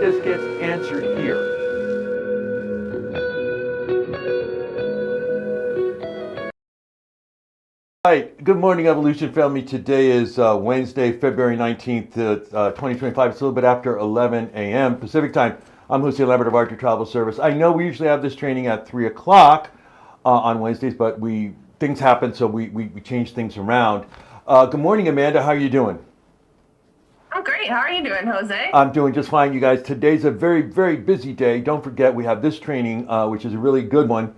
this gets answered here. Hi, good morning, Evolution family. Today is Wednesday, February 19th, 2025. It's a little bit after 11 a.m. Pacific time. I'm Jose Lambert of Archer Travel Service. I know we usually have this training at 3 o'clock on Wednesdays, but things happen, so we change things around. Good morning, Amanda. How are you doing? I'm great. How are you doing, Jose? I'm doing just fine, you guys. Today's a very, very busy day. Don't forget, we have this training, which is a really good one.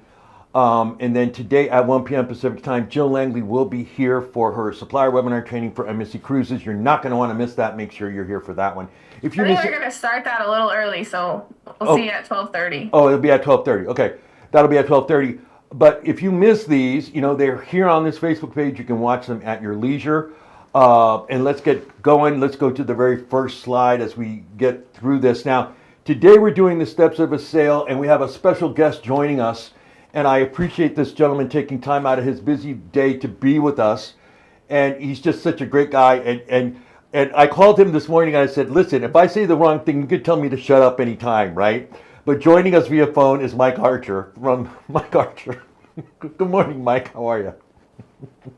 And then today at 1 p.m. Pacific time, Jill Langley will be here for her supplier webinar training for MSC Cruises. You're not going to want to miss that. Make sure you're here for that one. If you I think we're going to start that a little early, so we'll see you at 12:30. Oh, it'll be at 12:30. Okay, that'll be at 12:30. But if you miss these, they're here on this Facebook page. You can watch them at your leisure. And let's get going. Let's go to the very first slide as we get through this. Now, today we're doing the steps of a sale, and we have a special guest joining us. And I appreciate this gentleman taking time out of his busy day to be with us. And he's just such a great guy. And I called him this morning and I said, listen, if I say the wrong thing, you could tell me to shut up anytime, right? But joining us via phone is Mike Archer from Mike Archer. Good morning, Mike. How are you?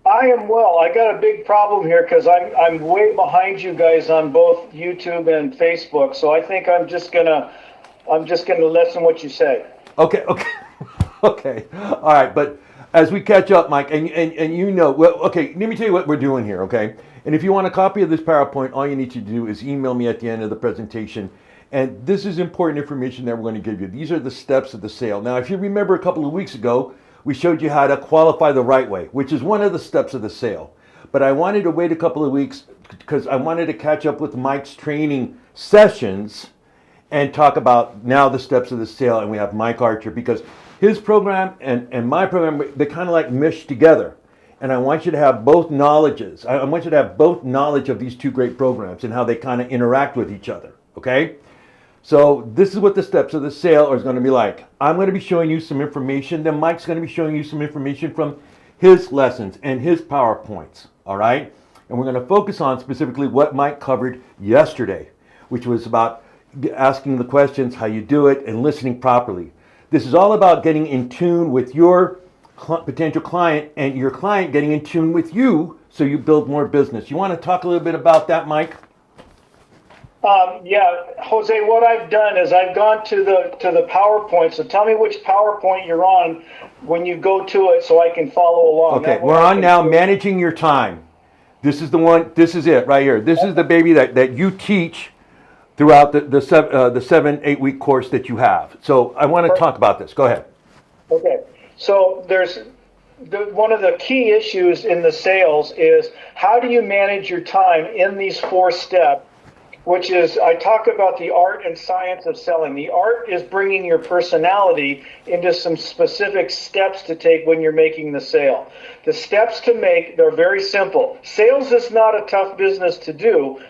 I am well. I got a big problem here because I'm way behind you guys on both YouTube and Facebook. So I think I'm just gonna listen what you say. Okay. Okay. All right. But as we catch up, Mike, and well, okay, let me tell you what we're doing here, okay? And if you want a copy of this PowerPoint, all you need to do is email me at the end of the presentation. And this is important information that we're going to give you. These are the steps of the sale. Now, if you remember a couple of weeks ago, we showed you how to qualify the right way, which is one of the steps of the sale. But I wanted to wait a couple of weeks because I wanted to catch up with Mike's training sessions and talk about now the steps of the sale. And we have Mike Archer because his program and my program, they kind of like mesh together. And I want you to have both knowledges. I want you to have both knowledge of these two great programs and how they kind of interact with each other, okay? So this is what the steps of the sale are going to be like. I'm going to be showing you some information. Then Mike's going to be showing you some information from his lessons and his PowerPoints, all right? And we're going to focus on specifically what Mike covered yesterday, which was about asking the questions, how you do it, and listening properly. This is all about getting in tune with your potential client and your client getting in tune with you so you build more business. You want to talk a little bit about that, Mike? Yeah, Jose, what I've done is I've gone to the PowerPoint. So tell me which PowerPoint you're on when you go to it so I can follow along. Okay, we're on now managing your time. This is the one, this is it right here. This is the baby that you teach throughout the 7-8 week course that you have. So I want to talk about this. Go ahead. Okay. So one of the key issues in the sales is how do you manage your time in these 4 steps, which is, I talk about the art and science of selling. The art is bringing your personality into some specific steps to take when you're making the sale. The steps to make, they're very simple. Sales is not a tough business to do,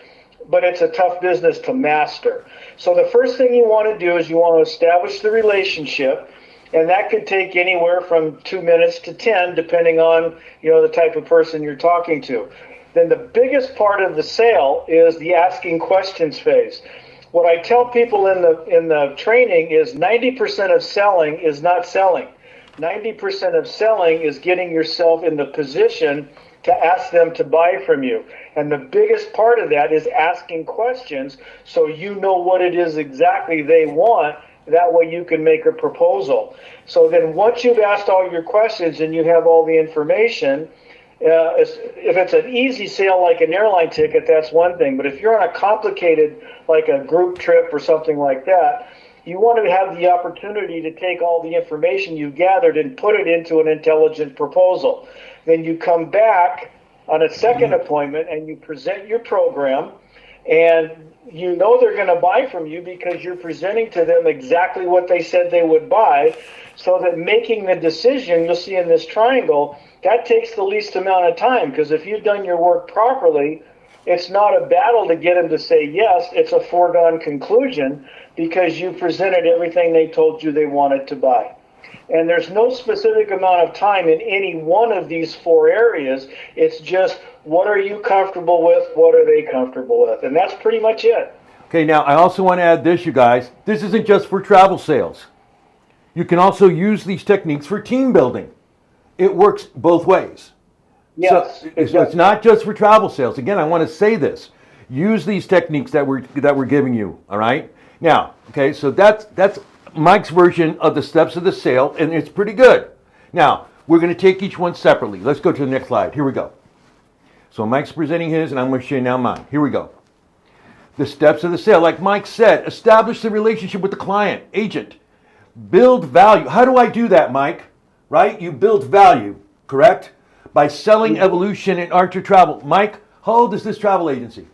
but it's a tough business to master. So the first thing you want to do is you want to establish the relationship, and that could take anywhere from 2 minutes to 10, depending on the type of person you're talking to. Then the biggest part of the sale is the asking questions phase. What I tell people in the training is 90% of selling is not selling. 90% of selling is getting yourself in the position to ask them to buy from you. And the biggest part of that is asking questions so you know what it is exactly they want. That way you can make a proposal. So then once you've asked all your questions and you have all the information, if it's an easy sale like an airline ticket, that's one thing. But if you're on a complicated, like a group trip or something like that, you want to have the opportunity to take all the information you've gathered and put it into an intelligent proposal. Then you come back on a second appointment and you present your program, and you know they're going to buy from you because you're presenting to them exactly what they said they would buy, so that making the decision, you'll see in this triangle, that takes the least amount of time, because if you've done your work properly, it's not a battle to get them to say yes, it's a foregone conclusion because you presented everything they told you they wanted to buy. And there's no specific amount of time in any one of these 4 areas. It's just, what are you comfortable with? What are they comfortable with? And that's pretty much it. Okay, now I also want to add this, you guys. This isn't just for travel sales. You can also use these techniques for team building. It works both ways. Yes. So it's not just for travel sales. Again, I want to say this. Use these techniques that we're giving you, all right? Now, okay, so that's Mike's version of the steps of the sale, and it's pretty good. Now, we're going to take each one separately. Let's go to the next slide. Here we go. So Mike's presenting his, and I'm going to show you now mine. Here we go. The steps of the sale. Like Mike said, establish the relationship with the client, agent. Build value. How do I do that, Mike? Right? You build value, correct? By selling Evolution and Archer Travel. Mike, how old is this travel agency?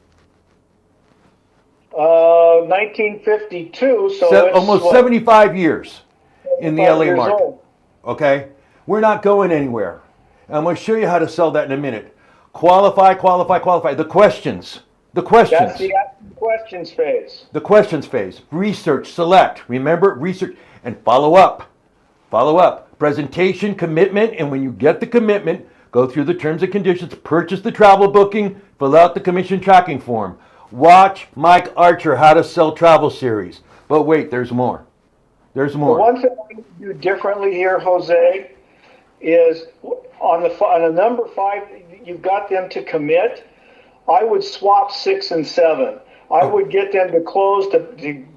1952, so it's almost what, 75 years in the 75 LA years market. old. Okay? We're not going anywhere. And I'm going to show you how to sell that in a minute. Qualify, qualify, qualify. The questions. The questions. That's the asking questions phase. The questions phase. Research, select. Remember, research and follow up. Follow up. Presentation, commitment, and when you get the commitment, go through the terms and conditions, purchase the travel booking, fill out the commission tracking form. Watch Mike Archer, How to Sell Travel series. But wait, there's more. There's The more. one thing I would do differently here, Jose, is on the number 5, you've got them to commit. I would swap 6 and 7. I would get them to close to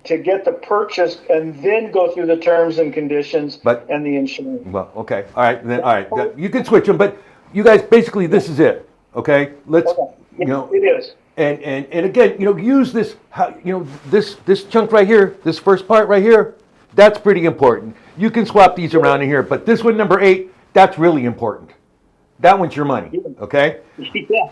get the purchase and then go through the terms and conditions and the insurance. Well, okay. All right. Then, all right. You can switch them, but you guys, basically, this is it. Okay? Let's, you know. It is. And again, use this, this chunk right here, this first part right here, that's pretty important. You can swap these around in here, but this one, number 8, that's really important. That one's your money, okay? Yeah.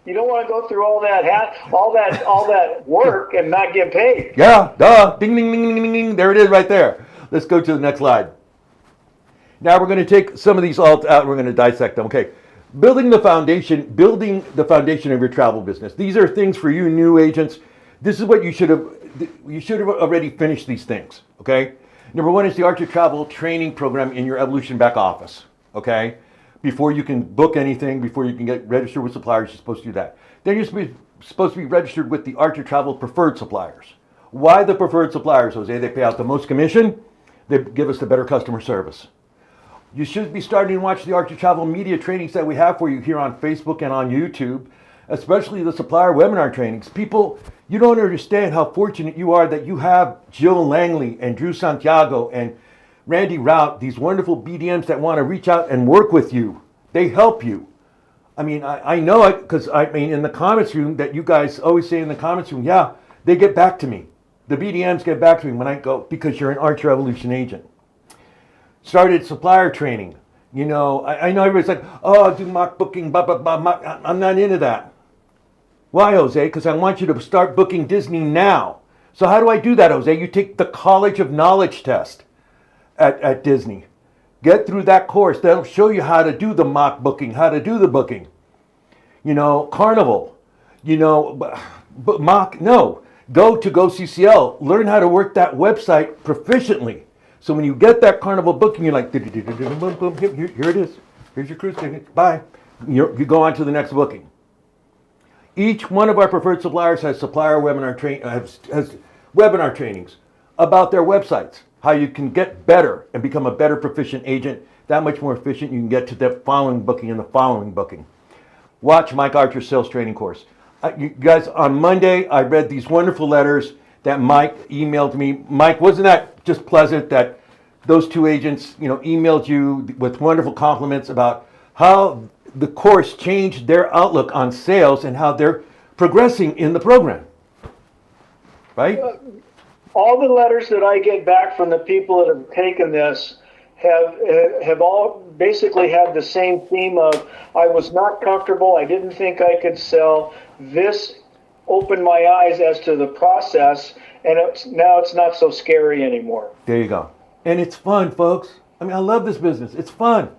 You don't want to go through all that work and not get paid. Yeah, duh, ding, ding, ding, ding, ding, ding, there it is right there. Let's go to the next slide. Now we're going to take some of these all out, and we're going to dissect them, okay? Building the foundation of your travel business. These are things for you new agents. This is what you should have already finished these things, okay? Number 1 is the Archer Travel training program in your Evolution back office, okay? Before you can book anything, before you can get registered with suppliers, you're supposed to do that. Then you're supposed to be registered with the Archer Travel preferred suppliers. Why the preferred suppliers, Jose? They pay out the most commission. They give us the better customer service. You should be starting to watch the Archer Travel media trainings that we have for you here on Facebook and on YouTube, especially the supplier webinar trainings. People, you don't understand how fortunate you are that you have Jill Langley and Drew Santiago and Randy Rout, these wonderful BDMs that want to reach out and work with you. They help you. I mean, I know it because, in the comments room that you guys always say in the comments room, yeah, they get back to me. The BDMs get back to me when I go, because you're an Archer Evolution agent. Started supplier training. I know everybody's like, oh, do mock booking, blah, blah, blah. I'm not into that. Why, Jose? Because I want you to start booking Disney now. So how do I do that, Jose? You take the College of Knowledge test at Disney. Get through that course. They'll show you how to do the mock booking, how to do the booking. Carnival. Mock, no. Go to GoCCL. Learn how to work that website proficiently. So when you get that Carnival booking, you're like, here it is. Here's your cruise ticket. Bye. You go on to the next booking. Each one of our preferred suppliers has supplier webinar has webinar trainings about their websites, how you can get better and become a better proficient agent. That much more efficient, you can get to the following booking and the following booking. Watch Mike Archer's sales training course. You guys, on Monday, I read these wonderful letters that Mike emailed me. Mike, wasn't that just pleasant that those two agents, emailed you with wonderful compliments about how the course changed their outlook on sales and how they're progressing in the program, right? All the letters that I get back from the people that have taken this have all basically had the same theme of, I was not comfortable, I didn't think I could sell. This opened my eyes as to the process, and now it's not so scary anymore. There you go. And it's fun, folks. I love this business. It's fun.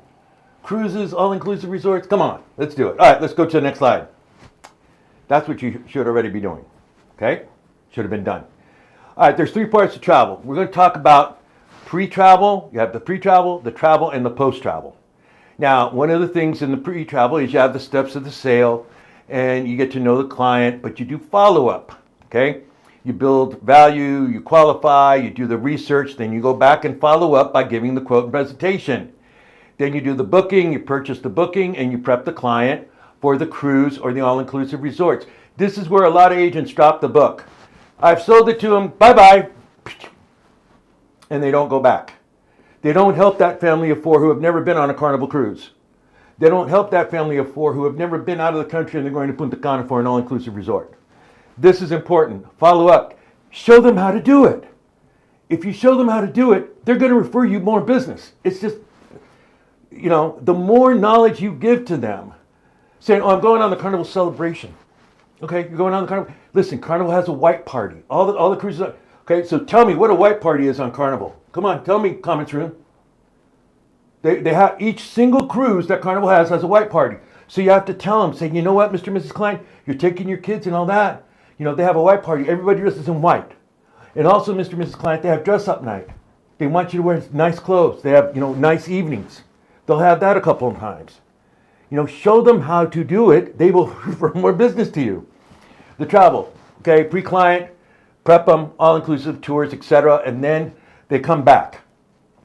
Cruises, all-inclusive resorts. Come on, let's do it. All right, let's go to the next slide. That's what you should already be doing. Okay? Should have been done. All right, there's 3 parts to travel. We're going to talk about pre-travel. You have the pre-travel, the travel, and the post-travel. Now, one of the things in the pre-travel is you have the steps of the sale, and you get to know the client, but you do follow-up. Okay? You build value, you qualify, you do the research, then you go back and follow up by giving the quote and presentation. Then you do the booking, you purchase the booking, and you prep the client for the cruise or the all-inclusive resorts. This is where a lot of agents drop the book. I've sold it to them, bye-bye, and they don't go back. They don't help that family of four who have never been on a Carnival cruise. They don't help that family of four who have never been out of the country and they're going to Punta Cana for an all-inclusive resort. This is important. Follow up. Show them how to do it. If you show them how to do it, they're going to refer you more business. It's just, the more knowledge you give to them, saying, oh, I'm going on the Carnival celebration. Okay, you're going on the Carnival. Listen, Carnival has a white party. All the cruises are, okay, so tell me what a white party is on Carnival. Come on, tell me, comments room. They have, each single cruise that Carnival has a white party. So you have to tell them, say, you know what, Mr. and Mrs. Klein, you're taking your kids and all that. They have a white party. Everybody dresses in white. And also, Mr. and Mrs. Klein, they have dress up night. They want you to wear nice clothes. They have, nice evenings. They'll have that a couple of times. Show them how to do it. They will refer more business to you. The travel, okay, pre-client, prep them, all-inclusive tours, etc. And then they come back.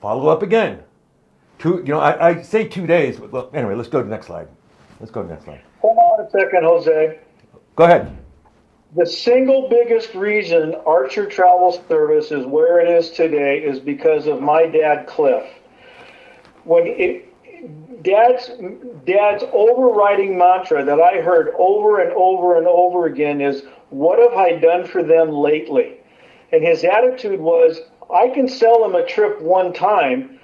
Follow up again. I say 2 days. Well, anyway, let's go to the next slide. Hold on a second, Jose. Go ahead. The single biggest reason Archer Travel Service is where it is today is because of my dad, Cliff. Dad's overriding mantra that I heard over and over and over again is, what have I done for them lately? And his attitude was, I can sell them a trip one time,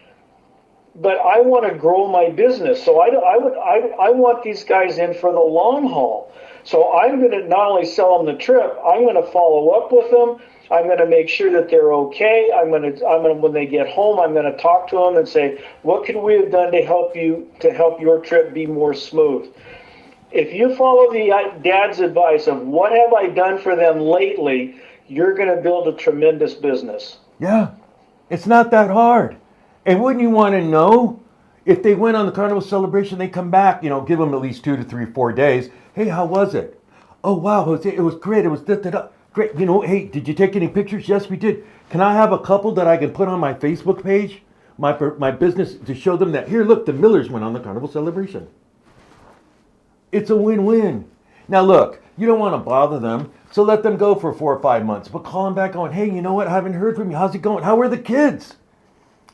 but I want to grow my business. So I want these guys in for the long haul. So I'm going to not only sell them the trip, I'm going to follow up with them. I'm going to make sure that they're okay. I'm going to when they get home, I'm going to talk to them and say, what could we have done to help your trip be more smooth? If you follow Dad's advice of what have I done for them lately, you're going to build a tremendous business. Yeah, it's not that hard. And wouldn't you want to know if they went on the Carnival celebration, they come back, give them at least 2 to 3, 4 days. Hey, how was it? Oh, wow, Jose, it was great. It was great. Hey, did you take any pictures? Yes, we did. Can I have a couple that I can put on my Facebook page, my business, to show them that, here, look, the Millers went on the Carnival celebration. It's a win-win. Now, look, you don't want to bother them, so let them go for 4 or 5 months. But call them back going, hey, you know what? I haven't heard from you. How's it going? How are the kids?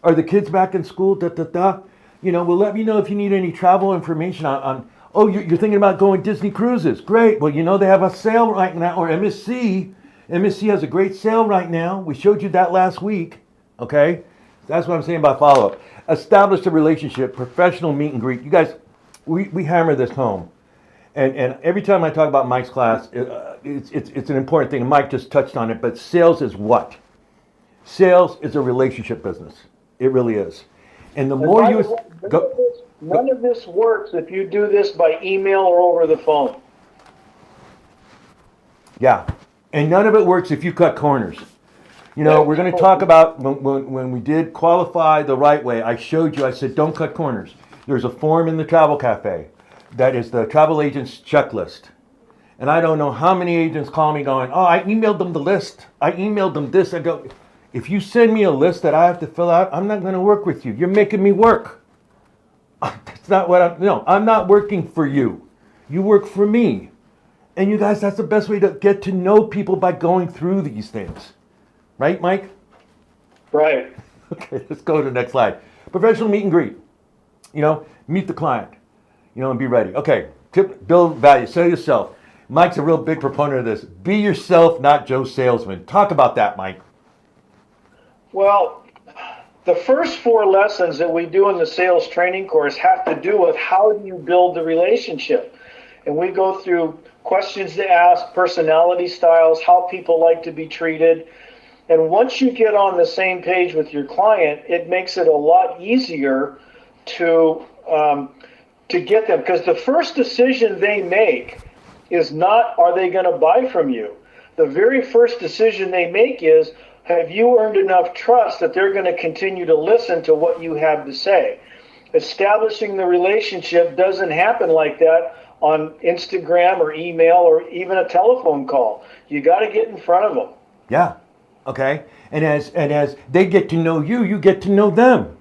Are the kids back in school? Well, let me know if you need any travel information on you're thinking about going Disney cruises. Great. Well, they have a sale right now, or MSC. MSC has a great sale right now. We showed you that last week. Okay? That's what I'm saying about follow-up. Establish a relationship, professional meet and greet. You guys, we hammer this home. And every time I talk about Mike's class, it's an important thing. And Mike just touched on it, but sales is what? Sales is a relationship business. It really is. And the more you... None of this works if you do this by email or over the phone. Yeah. And none of it works if you cut corners. We're going to talk about when we did qualify the right way. I showed you, I said, don't cut corners. There's a form in the Travel Cafe that is the travel agent's checklist. And I don't know how many agents call me going, oh, I emailed them the list. I emailed them this. I go, if you send me a list that I have to fill out, I'm not going to work with you. You're making me work. That's not what I'm not working for you. You work for me. And you guys, that's the best way to get to know people, by going through these things. Right, Mike? Right. Okay, let's go to the next slide. Professional meet and greet. Meet the client, and be ready. Okay, tip, build value, sell yourself. Mike's a real big proponent of this. Be yourself, not Joe Salesman. Talk about that, Mike. Well, the first 4 lessons that we do in the sales training course have to do with how do you build the relationship. And we go through questions to ask, personality styles, how people like to be treated. And once you get on the same page with your client, it makes it a lot easier to get them. Because the first decision they make is not, are they going to buy from you? The very first decision they make is, have you earned enough trust that they're going to continue to listen to what you have to say? Establishing the relationship doesn't happen like that on Instagram or email or even a telephone call. You got to get in front of them. Yeah. Okay. And as they get to know you, you get to know them,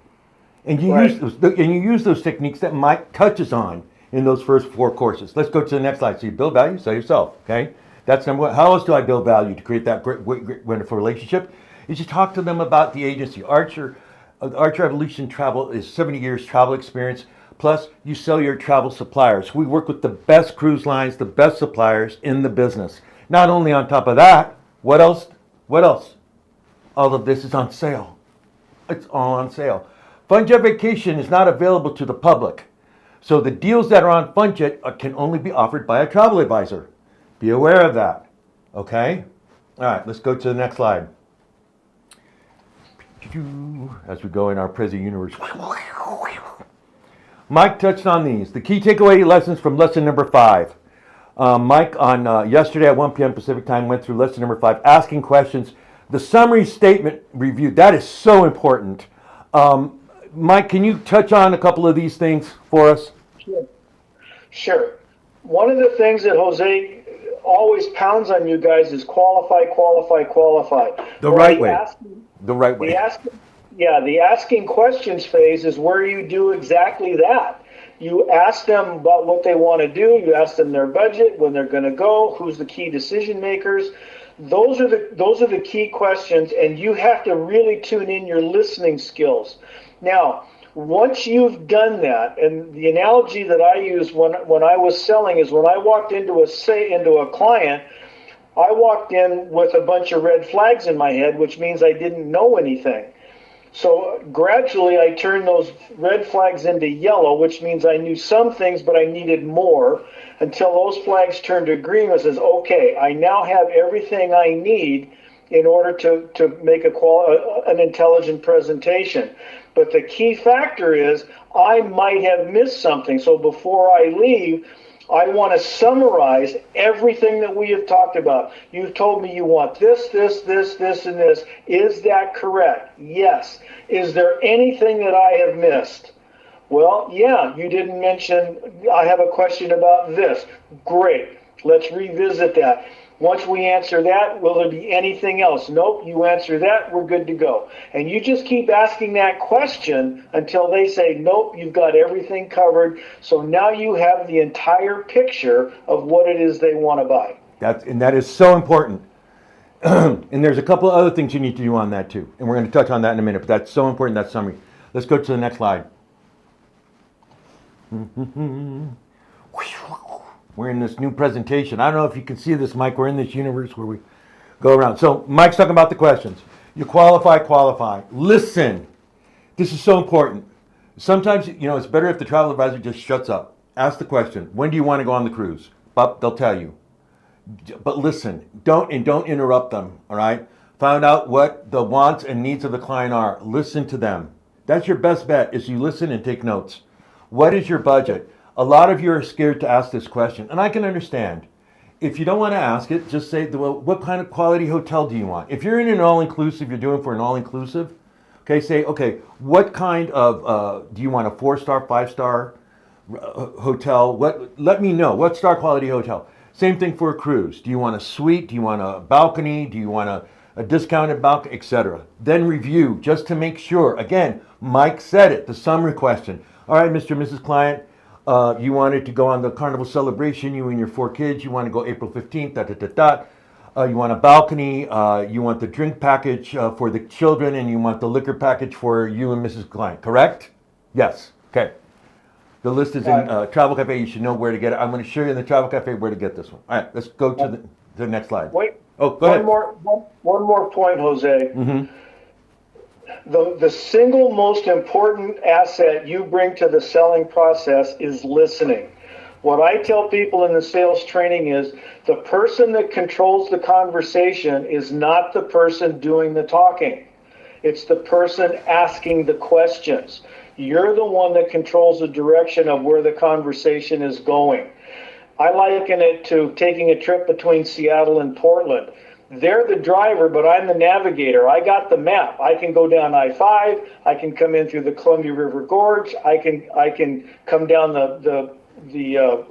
and you Right. use those techniques that Mike touches on in those first 4 courses. Let's go to the next slide. So you build value, sell yourself. Okay. That's number one. How else do I build value to create that great wonderful relationship? Is you talk to them about the agency. Archer Evolution Travel is 70 years travel experience. Plus, you sell your travel suppliers. We work with the best cruise lines, the best suppliers in the business. Not only on top of that, what else? What else? All of this is on sale. It's all on sale. FunJet Vacation is not available to the public. So the deals that are on FunJet can only be offered by a travel advisor. Be aware of that. Okay? All right, let's go to the next slide. As we go in our Prezi universe. Mike touched on these. The key takeaway lessons from lesson number 5. Mike on yesterday at 1 p.m. Pacific time went through lesson number 5, asking questions. The summary statement review, that is so important. Mike, can you touch on a couple of these things for us? Sure. One of the things that Jose always pounds on you guys is qualify, qualify, qualify. The right way. The right way. The asking questions phase is where you do exactly that. You ask them about what they want to do. You ask them their budget, when they're going to go, who's the key decision makers. Those are the key questions, and you have to really tune in your listening skills. Now, once you've done that, and the analogy that I use when I was selling is when I walked into a client, I walked in with a bunch of red flags in my head, which means I didn't know anything. So gradually I turned those red flags into yellow, which means I knew some things, but I needed more, until those flags turned to green, and says, okay, I now have everything I need in order to make an intelligent presentation. But the key factor is I might have missed something. So before I leave, I want to summarize everything that we have talked about. You've told me you want this, this, this, this, and this. Is that correct? Yes. Is there anything that I have missed? Well, yeah, you didn't mention, I have a question about this. Great. Let's revisit that. Once we answer that, will there be anything else? Nope, you answer that, we're good to go. And you just keep asking that question until they say, nope, you've got everything covered. So now you have the entire picture of what it is they want to buy. That is so important. And there's a couple of other things you need to do on that too. And we're going to touch on that in a minute, but that's so important, that summary. Let's go to the next slide. We're in this new presentation. I don't know if you can see this, Mike. We're in this universe where we go around. So Mike's talking about the questions. You qualify. Listen. This is so important. Sometimes, it's better if the travel advisor just shuts up. Ask the question, when do you want to go on the cruise? But they'll tell you. But listen, don't interrupt them, all right? Find out what the wants and needs of the client are. Listen to them. That's your best bet, is you listen and take notes. What is your budget? A lot of you are scared to ask this question, and I can understand. If you don't want to ask it, just say, well, what kind of quality hotel do you want? If you're in an all-inclusive, you're doing for an all-inclusive, okay, say, okay, what kind of, do you want a 4-star, 5-star hotel? Let me know, what star quality hotel? Same thing for a cruise. Do you want a suite? Do you want a balcony? Do you want a discounted balcony, etc.? Then review, just to make sure. Again, Mike said it, the summary question. All right, Mr. and Mrs. Client, you wanted to go on the Carnival Celebration, you and your 4 kids, you want to go April 15th, you want a balcony, you want the drink package for the children, and you want the liquor package for you and Mrs. Client, correct? Yes, okay. The list is in Travel Cafe, you should know where to get it. I'm going to show you in the Travel Cafe where to get this one. All right, let's go to the next slide. Wait, go ahead. One more point, Jose. Mm-hmm. The single most important asset you bring to the selling process is listening. What I tell people in the sales training is the person that controls the conversation is not the person doing the talking. It's the person asking the questions. You're the one that controls the direction of where the conversation is going. I liken it to taking a trip between Seattle and Portland. They're the driver, but I'm the navigator. I got the map. I can go down I-5. I can come in through the Columbia River Gorge. I can come down the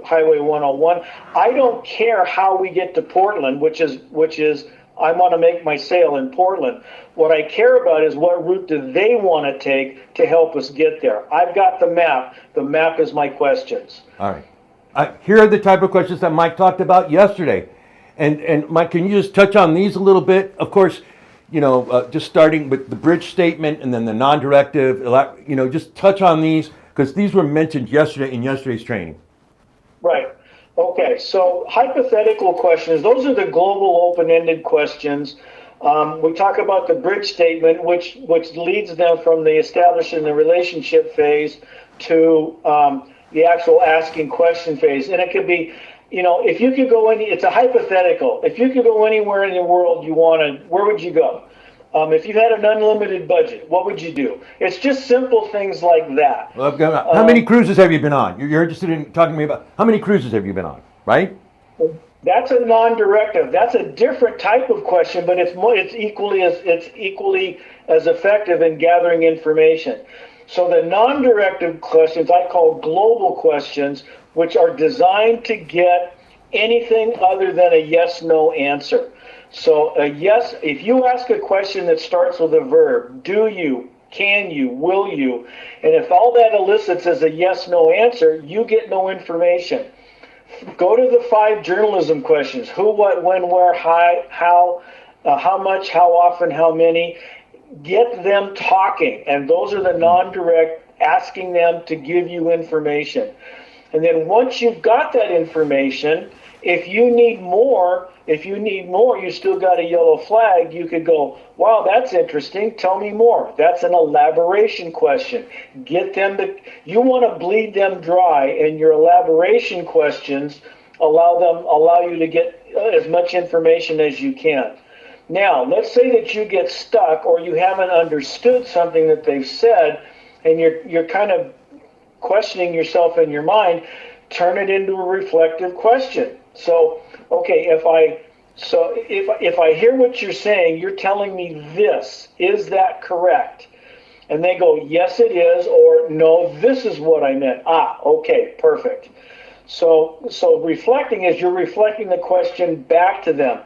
Highway 101. I don't care how we get to Portland, which is I want to make my sale in Portland. What I care about is what route do they want to take to help us get there. I've got the map. The map is my questions. All right. Here are the type of questions that Mike talked about yesterday. And Mike, can you just touch on these a little bit? Of course, just starting with the bridge statement and then the non-directive, just touch on these because these were mentioned yesterday in yesterday's training. Right. Okay. So hypothetical questions, those are the global open-ended questions. We talk about the bridge statement, which leads them from the establishing the relationship phase to the actual asking question phase. And it could be, if you could go it's a hypothetical. If you could go anywhere in the world you wanted, where would you go? If you had an unlimited budget, what would you do? It's just simple things like that. Well, how many cruises have you been on? You're interested in talking to me about how many cruises have you been on, right? That's a non-directive. That's a different type of question, but it's equally as effective in gathering information. So the non-directive questions I call global questions, which are designed to get anything other than a yes/no answer. So a yes, if you ask a question that starts with a verb, do you, can you, will you, and if all that elicits is a yes/no answer, you get no information. Go to the 5 journalism questions: who, what, when, where, how much, how often, how many. Get them talking, and those are the non-direct, asking them to give you information. And then once you've got that information, if you need more, you still got a yellow flag. You could go, wow, that's interesting. Tell me more. That's an elaboration question. Get them you want to bleed them dry, and your elaboration questions allow you to get as much information as you can. Now, let's say that you get stuck or you haven't understood something that they've said, and you're kind of questioning yourself in your mind. Turn it into a reflective question. So, okay, if I hear what you're saying, you're telling me this. Is that correct? And they go, yes, it is, or no, this is what I meant. Okay, perfect. So reflecting is you're reflecting the question back to them.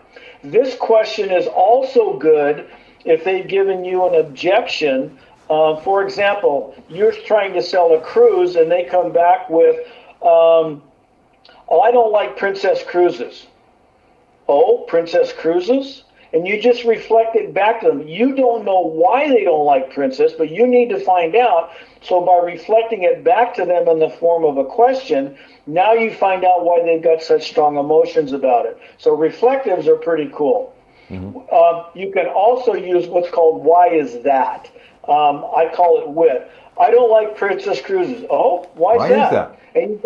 This question is also good if they've given you an objection. For example, you're trying to sell a cruise and they come back with, I don't like Princess Cruises. Oh, Princess Cruises? And you just reflect it back to them. You don't know why they don't like Princess, but you need to find out. So by reflecting it back to them in the form of a question, now you find out why they've got such strong emotions about it. So reflectives are pretty cool. Mm-hmm. You can also use what's called why is that? I call it wit. I don't like Princess Cruises. Oh, why is that? And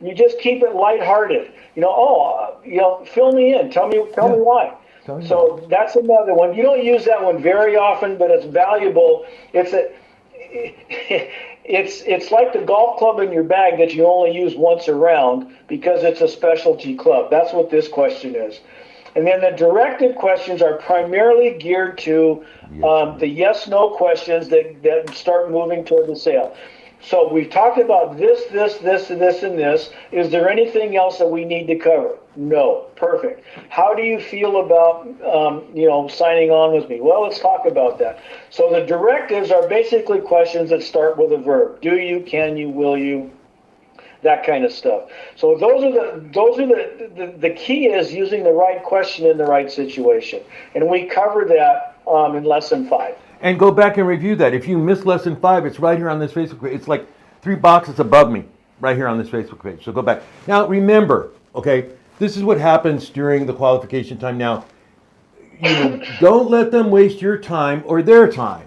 you just keep it lighthearted. Fill me in. Tell me why. So that's another one. You don't use that one very often, but it's valuable. It's like the golf club in your bag that you only use once a round because it's a specialty club. That's what this question is. And then the directed questions are primarily geared to the yes/no questions that start moving toward the sale. So we've talked about this, and this. Is there anything else that we need to cover? No. Perfect. How do you feel about, signing on with me? Well, let's talk about that. So the directives are basically questions that start with a verb. Do you, can you, will you, that kind of stuff. So those are the key is using the right question in the right situation. And we cover that in lesson 5. And go back and review that. If you missed lesson 5, it's right here on this Facebook page. It's like 3 boxes above me, right here on this Facebook page. So go back. Now remember, okay, this is what happens during the qualification time. Now, don't let them waste your time or their time.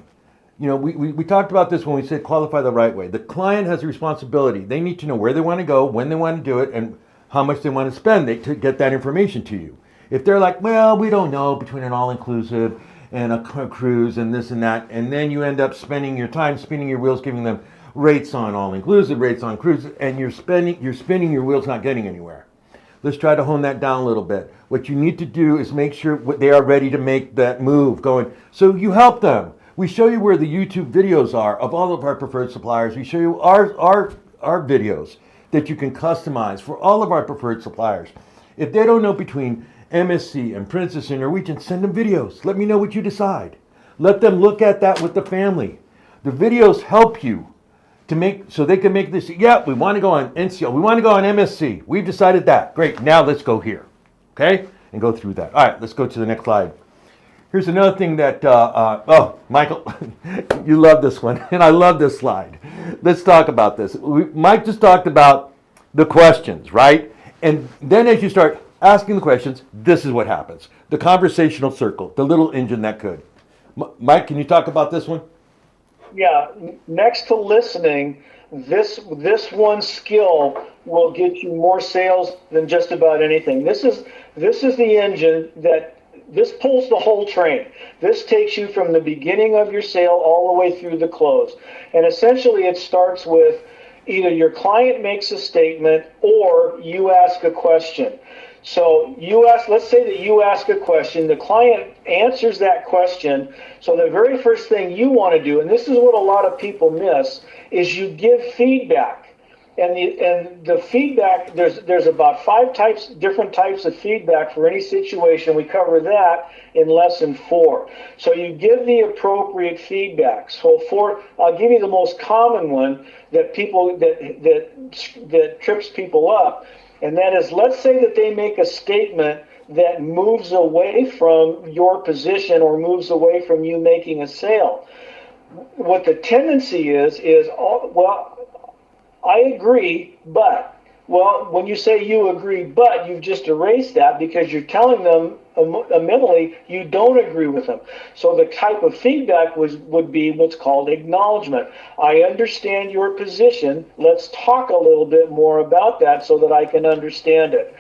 We talked about this when we said qualify the right way. The client has a responsibility. They need to know where they want to go, when they want to do it, and how much they want to spend to get that information to you. If they're like, well, we don't know between an all-inclusive and a cruise and this and that, and then you end up spending your time spinning your wheels, giving them rates on all-inclusive, rates on cruises, and you're spinning your wheels, not getting anywhere. Let's try to hone that down a little bit. What you need to do is make sure they are ready to make that move going. So you help them. We show you where the YouTube videos are of all of our preferred suppliers. We show you our videos. that you can customize for all of our preferred suppliers. If they don't know between MSC and Princess and Norwegian, send them videos. Let me know what you decide. Let them look at that with the family. The videos help you to make, so they can make this, yeah, we want to go on NCL, we want to go on MSC. We've decided that. Great, now let's go here. Okay? And go through that. All right, let's go to the next slide. Here's another thing that, oh, Michael, you love this one, and I love this slide. Let's talk about this. Mike just talked about the questions, right? And then as you start asking the questions, this is what happens. The conversational circle, the little engine that could. Mike, can you talk about this one? Yeah, next to listening, this one skill will get you more sales than just about anything. This is the engine that this pulls the whole train. This takes you from the beginning of your sale all the way through the close. And essentially it starts with either your client makes a statement or you ask a question. So let's say that you ask a question, the client answers that question. So the very first thing you want to do, and this is what a lot of people miss, is you give feedback. And the feedback, there's about 5 different types of feedback for any situation. We cover that in lesson 4. So you give the appropriate feedback. So I'll give you the most common one that trips people up, and that is, let's say that they make a statement that moves away from your position or moves away from you making a sale. What the tendency is, well, I agree, but, well, when you say you agree, but, you've just erased that because you're telling them mentally you don't agree with them. So the type of feedback would be what's called acknowledgement. I understand your position. Let's talk a little bit more about that so that I can understand it.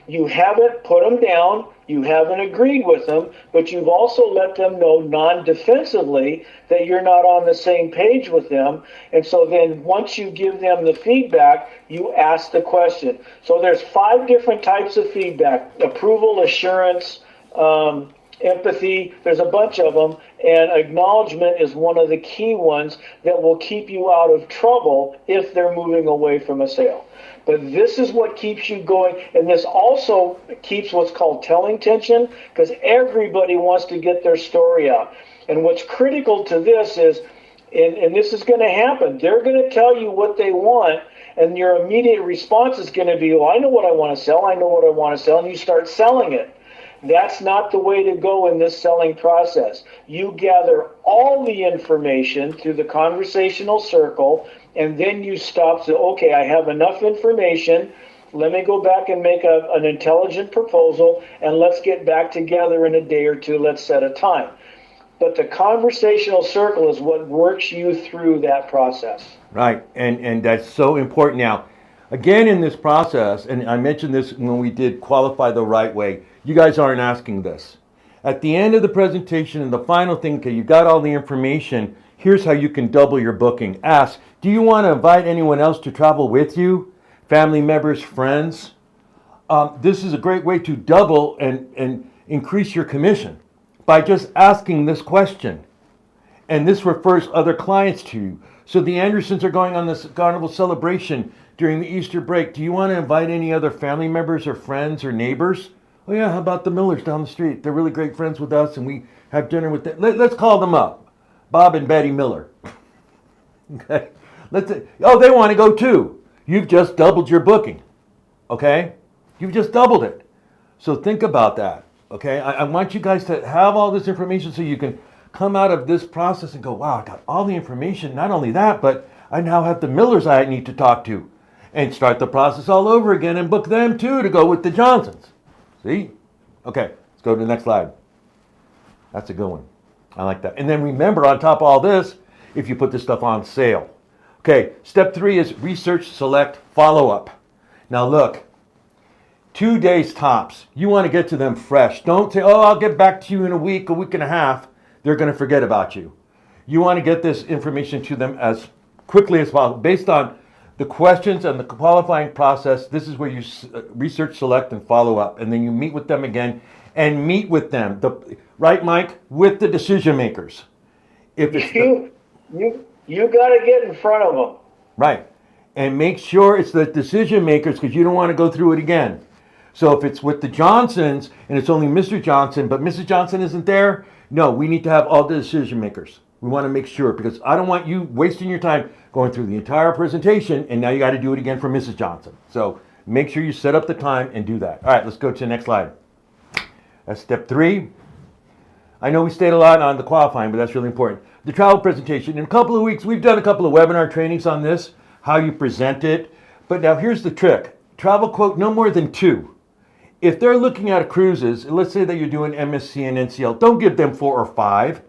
You haven't put them down, you haven't agreed with them, but you've also let them know non-defensively that you're not on the same page with them. And so then once you give them the feedback, you ask the question. So there's 5 different types of feedback: approval, assurance, empathy. There's a bunch of them, and acknowledgement is one of the key ones that will keep you out of trouble if they're moving away from a sale. But this is what keeps you going, and this also keeps what's called telling tension, because everybody wants to get their story out. And what's critical to this is, and this is going to happen, they're going to tell you what they want, and your immediate response is going to be, well, I know what I want to sell, and you start selling it. That's not the way to go in this selling process. You gather all the information through the conversational circle, and then you stop. So, okay, I have enough information. Let me go back and make an intelligent proposal, and let's get back together in a day or two. Let's set a time. But the conversational circle is what works you through that process. Right, and that's so important. Now, again, in this process, and I mentioned this when we did Qualify the Right Way, you guys aren't asking this. At the end of the presentation and the final thing, okay, you got all the information, here's how you can double your booking. Ask, do you want to invite anyone else to travel with you? Family members, friends? This is a great way to double and increase your commission by just asking this question. And this refers other clients to you. So the Andersons are going on this carnival celebration during the Easter break. Do you want to invite any other family members or friends or neighbors? Oh yeah, how about the Millers down the street? They're really great friends with us, and we have dinner with them. Let's call them up. Bob and Betty Miller. Okay. They want to go too. You've just doubled your booking. Okay? You've just doubled it. So think about that. Okay? I want you guys to have all this information so you can come out of this process and go, wow, I got all the information. Not only that, but I now have the Millers I need to talk to. And start the process all over again and book them too to go with the Johnsons. See? Okay, let's go to the next slide. That's a good one. I like that. And then remember, on top of all this, if you put this stuff on sale. Okay, step 3 is research, select, follow up. Now look, 2 days tops. You want to get to them fresh. Don't say, oh, I'll get back to you in a week and a half. They're going to forget about you. You want to get this information to them as quickly as possible. Based on the questions and the qualifying process, this is where you research, select, and follow up. And then you meet with them again and meet with them. Right, Mike? With the decision makers. If it's you got to get in front of them. Right. and make sure it's the decision makers because you don't want to go through it again. So if it's with the Johnsons and it's only Mr. Johnson, but Mrs. Johnson isn't there, no, we need to have all the decision makers. We want to make sure because I don't want you wasting your time going through the entire presentation and now you got to do it again for Mrs. Johnson. So make sure you set up the time and do that. All right, let's go to the next slide. That's step 3. I know we stayed a lot on the qualifying, but that's really important. The travel presentation. In a couple of weeks, we've done a couple of webinar trainings on this, how you present it. But now here's the trick. Travel quote no more than 2. If they're looking at cruises, let's say that you're doing MSC and NCL, don't give them 4 or 5.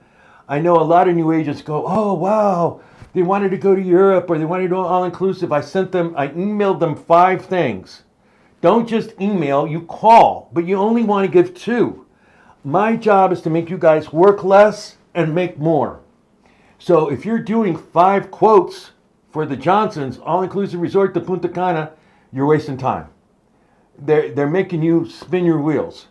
I know a lot of new agents go, oh, wow, they wanted to go to Europe or they wanted to go all-inclusive. I emailed them 5 things. Don't just email, you call, but you only want to give 2. My job is to make you guys work less and make more. So if you're doing 5 quotes for the Johnsons, all-inclusive resort to Punta Cana, you're wasting time. They're making you spin your wheels.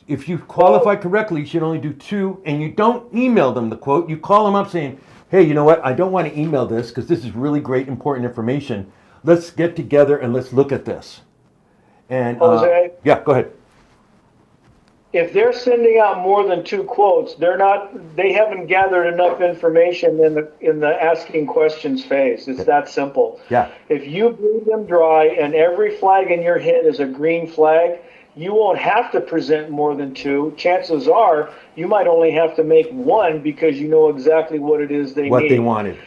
If you qualify correctly, you should only do 2, and you don't email them the quote. You call them up saying, hey, you know what? I don't want to email this because this is really great, important information. Let's get together and let's look at this. And Jose? Yeah, go ahead. If they're sending out more than 2 quotes, they haven't gathered enough information in the asking questions phase. It's that simple. Yeah. If you bleed them dry and every flag in your head is a green flag, you won't have to present more than 2. Chances are you might only have to make 1 because you know exactly what it is they need. What they wanted.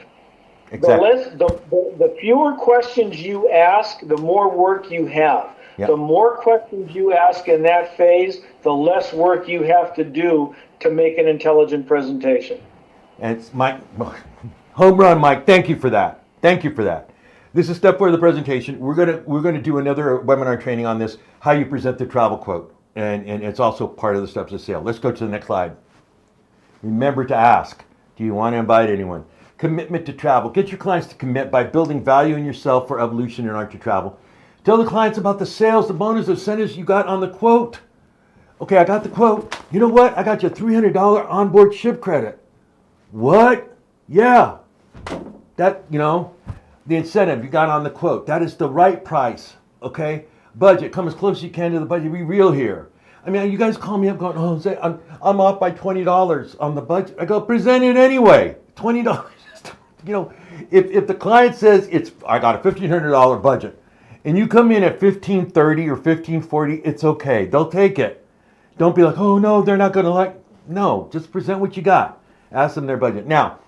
Exactly. The fewer questions you ask, the more work you have. Yep. The more questions you ask in that phase, the less work you have to do to make an intelligent presentation. And it's Mike, home run, Mike. Thank you for that. Thank you for that. This is step 4 of the presentation. We're gonna do another webinar training on this, how you present the travel quote, and it's also part of the steps of sale. Let's go to the next slide. Remember to ask. Do you want to invite anyone? Commitment to travel. Get your clients to commit by building value in yourself for evolution in Archer Travel. Tell the clients about the sales, the bonus, the incentives you got on the quote. Okay, I got the quote. You know what? I got you a $300 onboard ship credit. What? Yeah. That, the incentive you got on the quote. That is the right price. Okay? Budget. Come as close as you can to the budget. Be real here. I mean, you guys call me up going, oh, Jose, I'm off by $20 on the budget. I go, present it anyway. $20. If the client says I got a $1,500 budget, and you come in at $1,530 or $1,540, it's okay. They'll take it. Don't be like, oh no, they're not going to like. No, just present what you got. Ask them their budget. Now,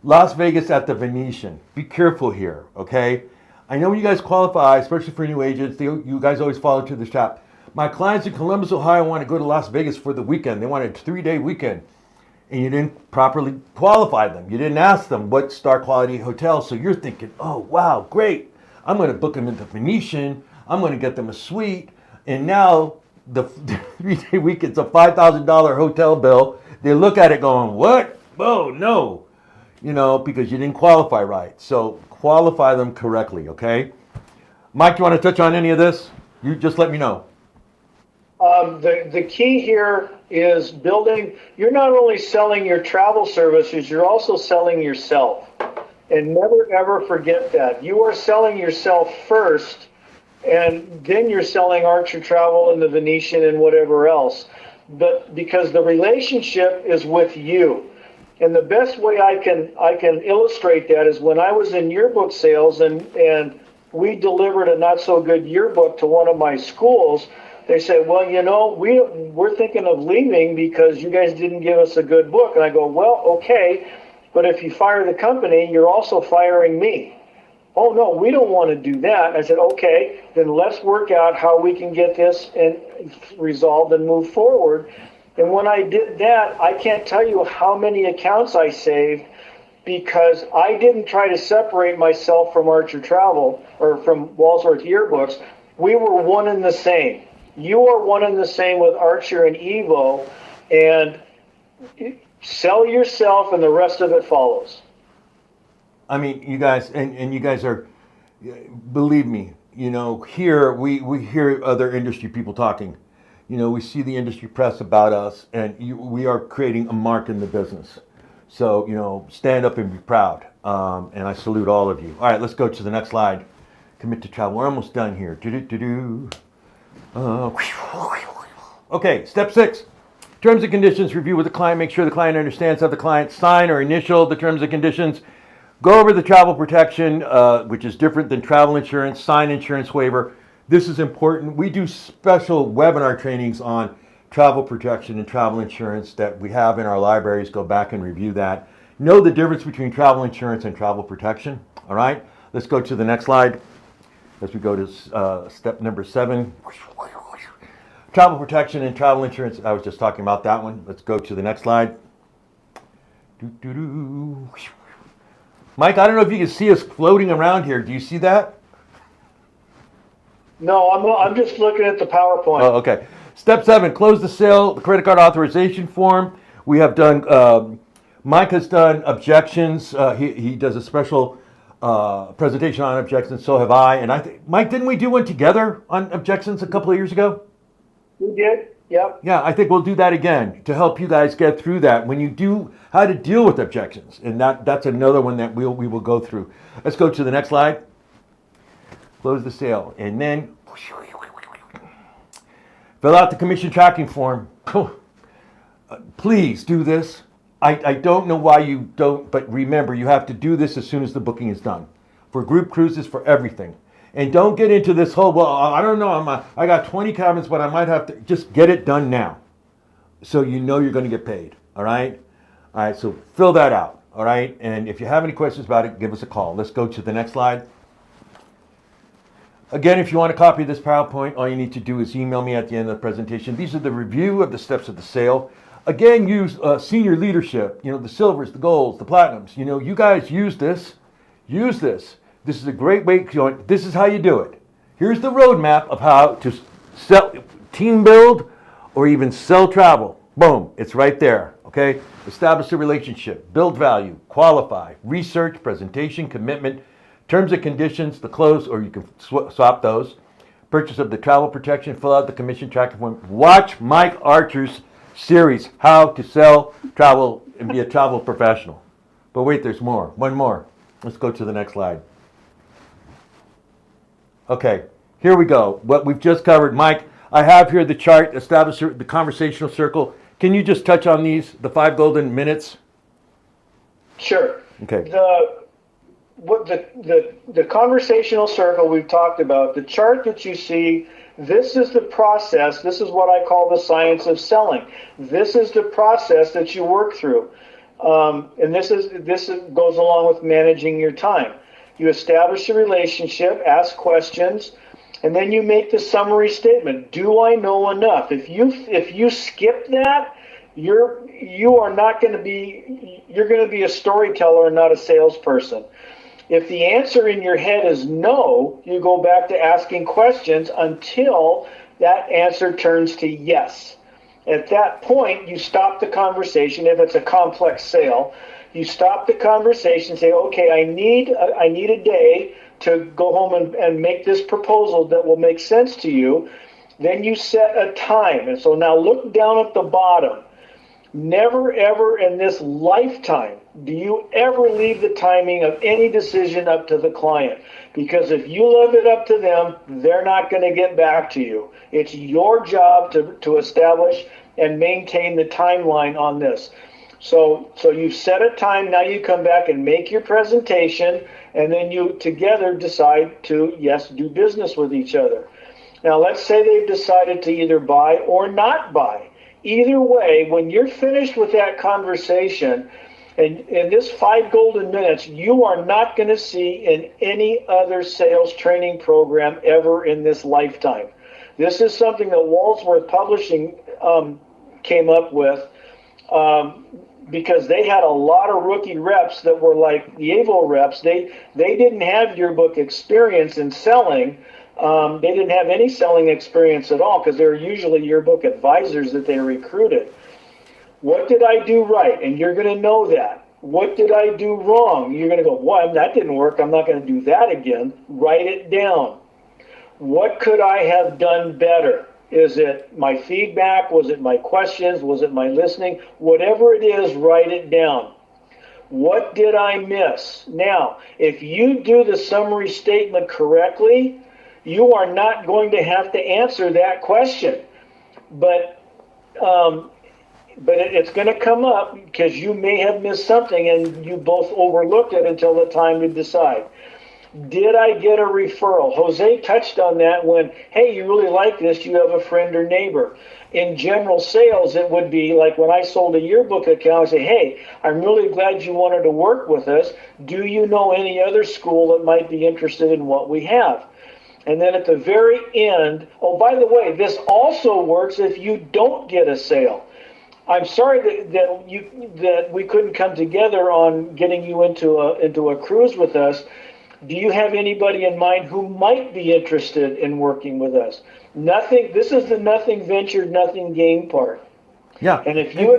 Las Vegas at the Venetian. Be careful here, okay? I know when you guys qualify, especially for new agents, you guys always follow to the shop. My clients in Columbus, Ohio want to go to Las Vegas for the weekend. They want a 3-day weekend. And you didn't properly qualify them. You didn't ask them what star quality hotel. So you're thinking, oh, wow, great. I'm going to book them into Venetian. I'm going to get them a suite. And now the 3-day weekend's a $5,000 hotel bill. They look at it going, what? Oh, no. Because you didn't qualify right. So qualify them correctly, okay? Mike, you want to touch on any of this? You just let me know. The key here is building. You're not only selling your travel services, you're also selling yourself. And never, ever forget that. You are selling yourself first, and then you're selling Archer Travel and the Venetian and whatever else. But because the relationship is with you. And the best way I can illustrate that is when I was in yearbook sales and we delivered a not so good yearbook to one of my schools, they said, well, we're thinking of leaving because you guys didn't give us a good book. And I go, well, okay. But if you fire the company, you're also firing me. Oh, no, we don't want to do that. I said, okay, then let's work out how we can get this and resolved and move forward. And when I did that, I can't tell you how many accounts I saved because I didn't try to separate myself from Archer Travel or from Walsworth Yearbooks. We were one and the same. You are one and the same with Archer and Evo, and sell yourself and the rest of it follows. I mean, you guys, and you guys are, believe me, here we hear other industry people talking. We see the industry press about us, and we are creating a mark in the business. So, stand up and be proud. And I salute all of you. All right, let's go to the next slide. Commit to travel. We're almost done here. Do-do-do-do. Okay, step 6. Terms and conditions review with the client. Make sure the client understands how the client sign or initial the terms and conditions. Go over the travel protection, which is different than travel insurance. Sign insurance waiver. This is important. We do special webinar trainings on travel protection and travel insurance that we have in our libraries. Go back and review that. Know the difference between travel insurance and travel protection. All right, let's go to the next slide as we go to step number 7. Travel protection and travel insurance. I was just talking about that one. Let's go to the next slide. Mike, I don't know if you can see us floating around here. Do you see that? No, I'm just looking at the PowerPoint. Oh, okay. Step 7, close the sale, the credit card authorization form. We have done, Mike has done objections. He does a special presentation on objections, so have I. And I think, Mike, didn't we do one together on objections a couple of years ago? We did, yep. Yeah, I think we'll do that again to help you guys get through that when you do how to deal with objections. And that's another one that we will go through. Let's go to the next slide. Close the sale. And then fill out the commission tracking form. Please do this. I don't know why you don't, but remember, you have to do this as soon as the booking is done. For group cruises, for everything. And don't get into this whole, well, I don't know, I got 20 cabins, but I might have to, just get it done now. So you know you're going to get paid, all right? All right, so fill that out, all right? And if you have any questions about it, give us a call. Let's go to the next slide. Again, if you want a copy of this PowerPoint, all you need to do is email me at the end of the presentation. These are the review of the steps of the sale. Again, use senior leadership, the silvers, the golds, the platinums. You guys use this. Use this. This is a great way. This is how you do it. Here's the roadmap of how to sell, team build, or even sell travel. Boom, it's right there. Okay. Establish a relationship, build value, qualify, research, presentation, commitment, terms and conditions, the close, or you can swap those. Purchase of the travel protection, fill out the commission tracking form. Watch Mike Archer's series, How to Sell Travel and Be a Travel Professional. But wait, there's more. One more. Let's go to the next slide. Okay, here we go. What we've just covered. Mike, I have here the chart, establish the conversational circle. Can you just touch on these, the 5 golden minutes? Sure. Okay. The conversational circle we've talked about, the chart that you see, this is the process. This is what I call the science of selling. This is the process that you work through. And this goes along with managing your time. You establish a relationship, ask questions, and then you make the summary statement. Do I know enough? If you skip that, you're going to be a storyteller and not a salesperson. If the answer in your head is no, you go back to asking questions until that answer turns to yes. At that point, you stop the conversation. If it's a complex sale, you stop the conversation and say, okay, I need a day to go home and make this proposal that will make sense to you. Then you set a time. And so now look down at the bottom. Never, ever in this lifetime do you ever leave the timing of any decision up to the client. Because if you leave it up to them, they're not going to get back to you. It's your job to establish and maintain the timeline on this. So you've set a time, now you come back and make your presentation, and then you together decide to, yes, do business with each other. Now let's say they've decided to either buy or not buy. Either way, when you're finished with that conversation, and in this 5 golden minutes, you are not going to see in any other sales training program ever in this lifetime. This is something that Walsworth Publishing came up with because they had a lot of rookie reps that were like the AVO reps. They didn't have yearbook experience in selling. They didn't have any selling experience at all because they were usually yearbook advisors that they recruited. What did I do right? And you're going to know that. What did I do wrong? You're going to go, well, that didn't work. I'm not going to do that again. Write it down. What could I have done better? Is it my feedback? Was it my questions? Was it my listening? Whatever it is, write it down. What did I miss? Now, if you do the summary statement correctly, you are not going to have to answer that question. But it's going to come up because you may have missed something and you both overlooked it until the time to decide. Did I get a referral? Jose touched on that when, hey, you really like this, you have a friend or neighbor. In general sales, it would be like when I sold a yearbook account, I say, hey, I'm really glad you wanted to work with us. Do you know any other school that might be interested in what we have? And then at the very end, oh, by the way, this also works if you don't get a sale. I'm sorry that we couldn't come together on getting you into a cruise with us. Do you have anybody in mind who might be interested in working with us? Nothing. This is the nothing ventured, nothing gained part. Yeah. And if you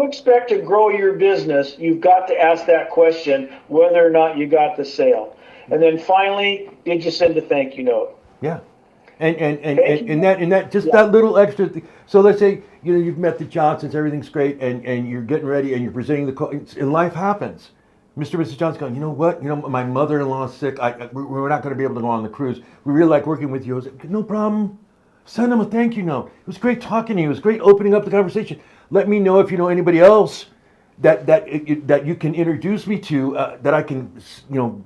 expect to grow your business, you've got to ask that question whether or not you got the sale. And then finally, did you send a thank you note? Yeah. And that just that little extra thing. So let's say you've met the Johnsons, everything's great, and you're getting ready and you're presenting and life happens. Mr. and Mrs. Johnson going, you know what? My mother-in-law's sick. We're not going to be able to go on the cruise. We really like working with you. I was like, no problem. Send them a thank you note. It was great talking to you. It was great opening up the conversation. Let me know if you know anybody else that you can introduce me to that I can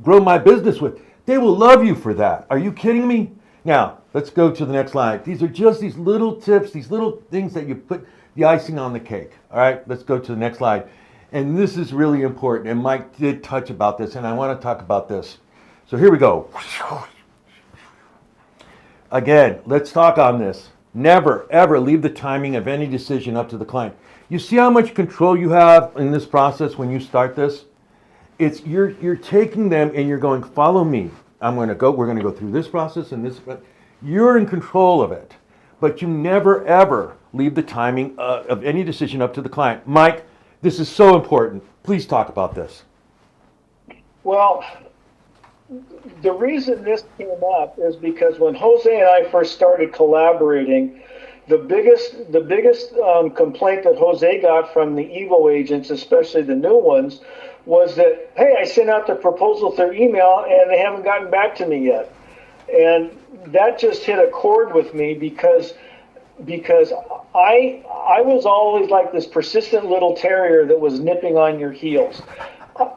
grow my business with. They will love you for that. Are you kidding me? Now, let's go to the next slide. These are just these little tips, these little things that you put the icing on the cake. All right, let's go to the next slide. And this is really important. And Mike did touch about this, and I want to talk about this. So here we go. Again, let's talk on this. Never, ever leave the timing of any decision up to the client. You see how much control you have in this process when you start this? It's you're taking them and you're going, follow me. We're going to go through this process and this, but you're in control of it. But you never, ever leave the timing of any decision up to the client. Mike, this is so important. Please talk about this. Well, the reason this came up is because when Jose and I first started collaborating, the biggest complaint that Jose got from the Evo agents, especially the new ones, was that, hey, I sent out the proposal through email and they haven't gotten back to me yet. And that just hit a chord with me because I was always like this persistent little terrier that was nipping on your heels.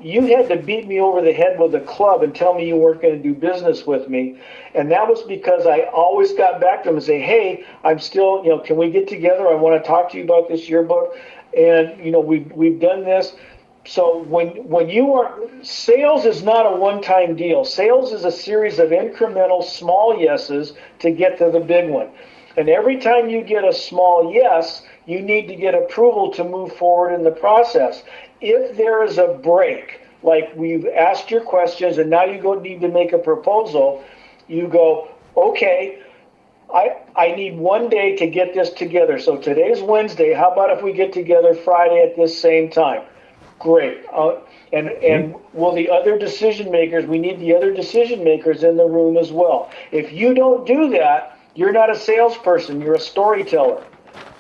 You had to beat me over the head with a club and tell me you weren't going to do business with me. And that was because I always got back to them and say, hey, I'm still, can we get together? I want to talk to you about this yearbook. And, we've done this. So when you are, sales is not a one-time deal. Sales is a series of incremental small yeses to get to the big one. And every time you get a small yes, you need to get approval to move forward in the process. If there is a break, like we've asked your questions and now you need to make a proposal, you go, okay, I need 1 day to get this together. So today's Wednesday. How about if we get together Friday at this same time? Great. And will the other decision makers, we need the other decision makers in the room as well. If you don't do that, you're not a salesperson, you're a storyteller.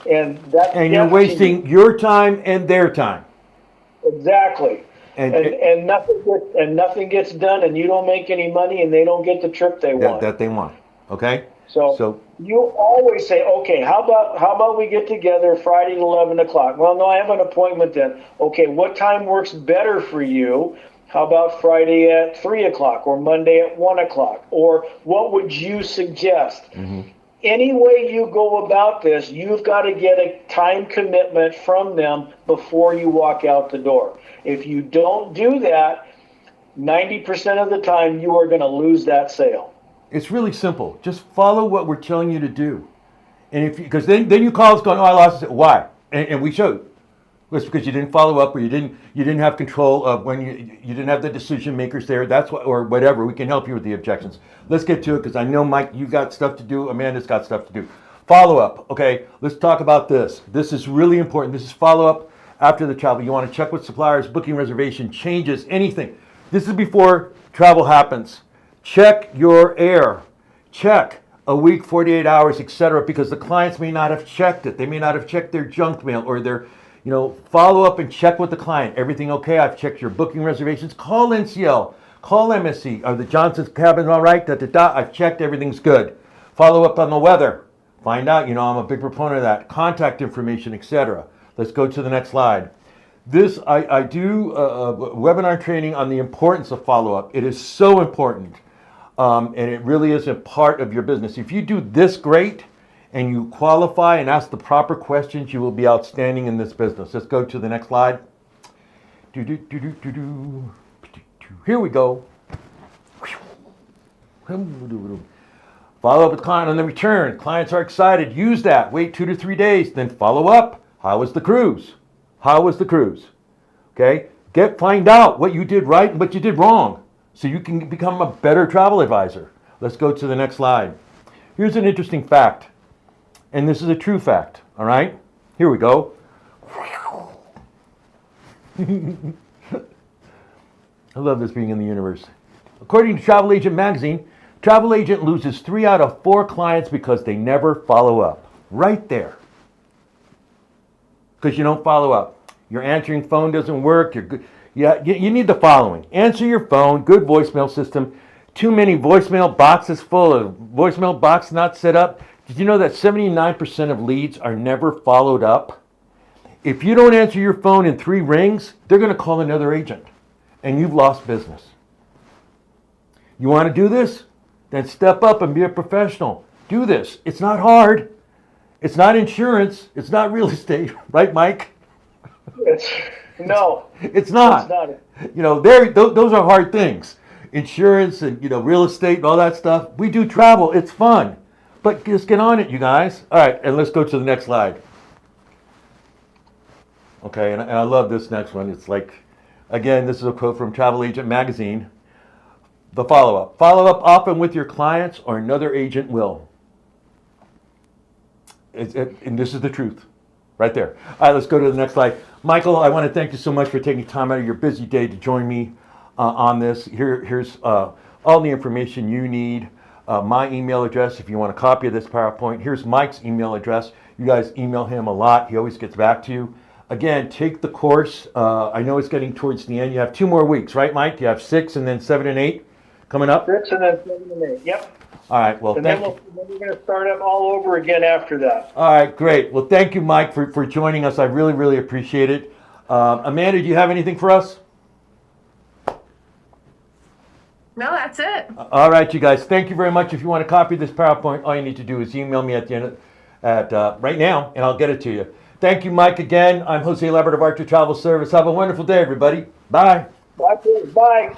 And you're wasting your time and their time. Exactly. And nothing gets done, and you don't make any money, and they don't get the trip they want. That they want. Okay? So you always say, okay, how about we get together Friday at 11 o'clock? Well, no, I have an appointment then. Okay, what time works better for you? How about Friday at 3 o'clock or Monday at 1 o'clock? Or what would you suggest? Mm-hmm. Any way you go about this, you've got to get a time commitment from them before you walk out the door. If you don't do that, 90% of the time you are going to lose that sale. It's really simple. Just follow what we're telling you to do. And because then you call us going, oh, I lost it. Why? And we showed. It's because you didn't follow up, or you didn't have control of when you didn't have the decision makers there. That's what, or whatever. We can help you with the objections. Let's get to it because I know, Mike, you've got stuff to do. Amanda's got stuff to do. Follow up. Okay, let's talk about this. This is really important. This is follow up after the travel. You want to check with suppliers, booking reservation, changes, anything. This is before travel happens. Check your air. Check a week, 48 hours, etc. Because the clients may not have checked it. They may not have checked their junk mail or their You know, follow up and check with the client. Everything okay? I've checked your booking reservations. Call NCL. Call MSC. Are the Johnson's cabin all right? Da, da, da. I've checked. Everything's good. Follow up on the weather. Find out. You know, I'm a big proponent of that. Contact information, etc. Let's go to the next slide. This, I do webinar training on the importance of follow-up. It is so important. And it really is a part of your business. If you do this great and you qualify and ask the proper questions, you will be outstanding in this business. Let's go to the next slide. Here we go. Follow up with client on the return. Clients are excited. Use that. Wait 2 to 3 days. Then follow up. How was the cruise? How was the cruise? Okay? Find out what you did right and what you did wrong, so you can become a better travel advisor. Let's go to the next slide. Here's an interesting fact, and this is a true fact, all right? Here we go. I love this being in the universe. According to Travel Agent Magazine, travel agent loses 3 out of 4 clients because they never follow up. Right there. Because you don't follow up. Your answering phone doesn't work. You're good. Yeah, you need the following. Answer your phone, good voicemail system. Too many voicemail boxes full of voicemail box not set up. Did you know that 79% of leads are never followed up? If you don't answer your phone in 3 rings, they're going to call another agent, and you've lost business. You want to do this? Then step up and be a professional. Do this. It's not hard. It's not insurance. It's not real estate. Right, Mike? No. It's not. It's not. You know, those are hard things. Insurance and, you know, real estate and all that stuff. We do travel. It's fun. But just get on it, you guys. All right, and let's go to the next slide. Okay, and I love this next one. It's like, again, this is a quote from Travel Agent Magazine. The follow-up. Follow up often with your clients or another agent will. And this is the truth. Right there. All right, let's go to the next slide. Michael, I want to thank you so much for taking time out of your busy day to join me on this. Here's all the information you need. My email address, if you want a copy of this PowerPoint. Here's Mike's email address. You guys email him a lot. He always gets back to you. Again, take the course. I know it's getting towards the end. You have 2 more weeks, right, Mike? You have 6 and then 7 and 8 coming up? 6 and then 7 and 8. Yep. All right, well, And thank then you. we're going to start up all over again after that. All right, great. Well, thank you, Mike, for joining us. I really, really appreciate it. Amanda, do you have anything for us? No, that's it. All right, you guys. Thank you very much. If you want a copy of this PowerPoint, all you need to do is email me at the end right now, and I'll get it to you. Thank you, Mike, again. I'm Jose Labrador of Archer Travel Service. Have a wonderful day, everybody. Bye. Bye. Bye.